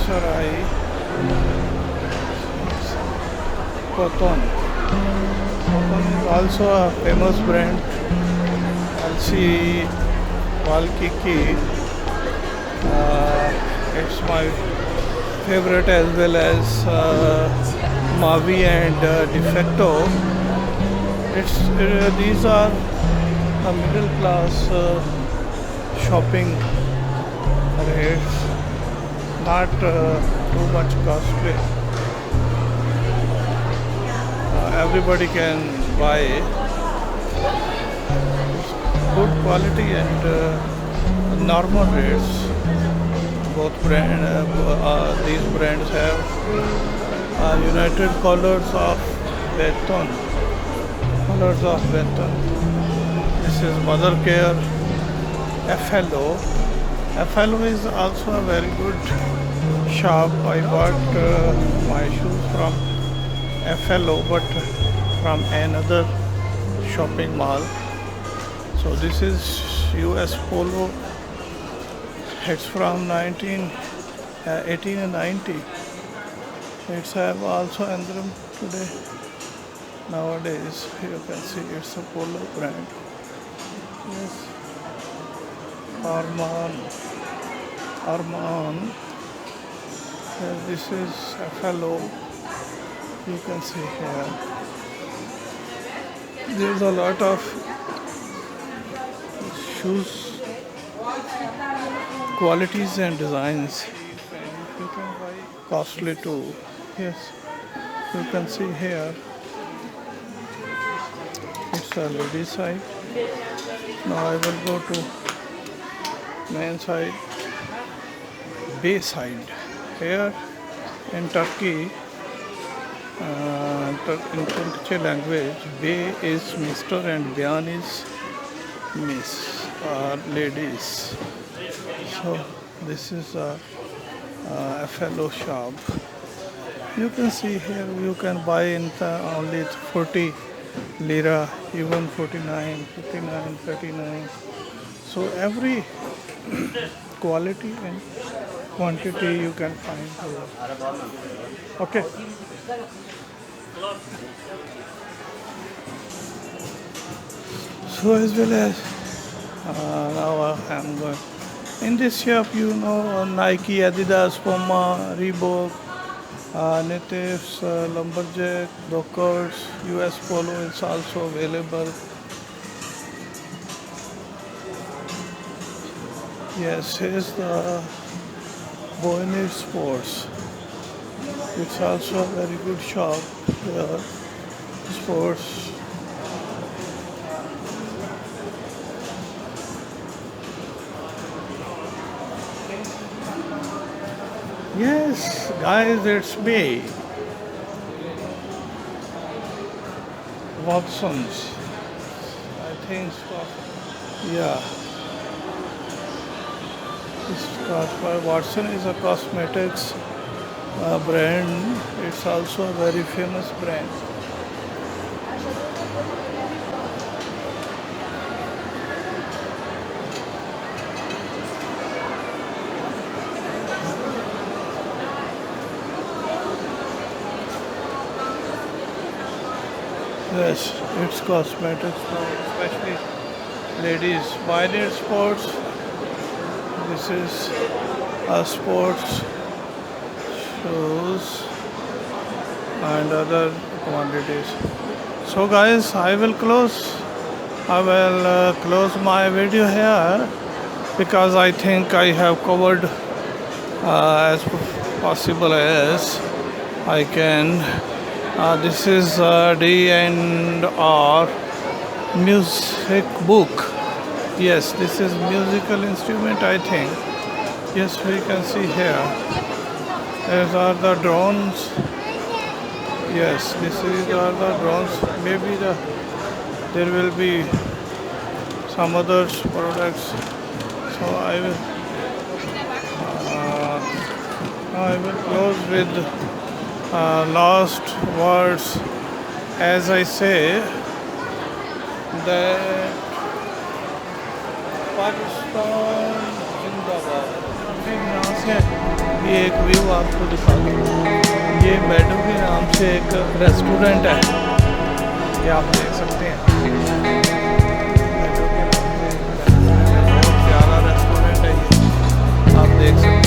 aksray, cotton. Cotton is also a famous brand. LC Valkiki. It's my favorite, as well as Mavi and De facto. These are a middle class shopping rates, not too much costly. Everybody can buy good quality and normal rates. These brands have united colors of beton. This is Mother Care FLO. FLO is also a very good shop. I bought my shoes from FLO, but from another shopping mall. So this is US Polo. It's from 1890. It's have also Andhram today. Nowadays, you can see it's a Polo brand. Yes. Arman. This is FLO. You can see here. There's a lot of shoes, qualities and designs. You can buy costly too. Yes, you can see here. It's a lady side. Now I will go to man side, bay side. Here in Turkey, in Turkish language, bay is Mr. and Bayan is Miss or ladies. So this is a FLO shop. You can see here you can buy in only 40 lira, even 49, 59, 39. So every quality and quantity you can find here. Okay. So as well as now I'm going. In this shop, you know, Nike, Adidas, Puma, Reebok, Natives, Lumberjack, Dockers, US Polo is also available. Yes, here's the Boehner Sports. It's also a very good shop here. Sports. Yes, guys, it's me. Watson's. I think so. Yeah. Watson is a cosmetics brand. It's also a very famous brand. Yes, it's cosmetics, especially ladies. Binary Sports. This is a sports shoes and other quantities. So guys, I will close my video here because I think I have covered as possible as I can. This is D&R music book. Yes, this is musical instrument, I think. Yes, we can see here. These are the drones. Yes, these are the drones. Maybe there will be some other products. So I will close with last words, as I say that Pakistan Zindabad. फिर यहाँ से ये एक view आपको दिखा दूँ। ये मेडो के नाम से एक रेस्टोरेंट है, ये आप देख सकते हैं। मेडो के नाम से एक रेस्टोरेंट है, बहुत प्यारा रेस्टोरेंट है ये, आप देख सकते हैं।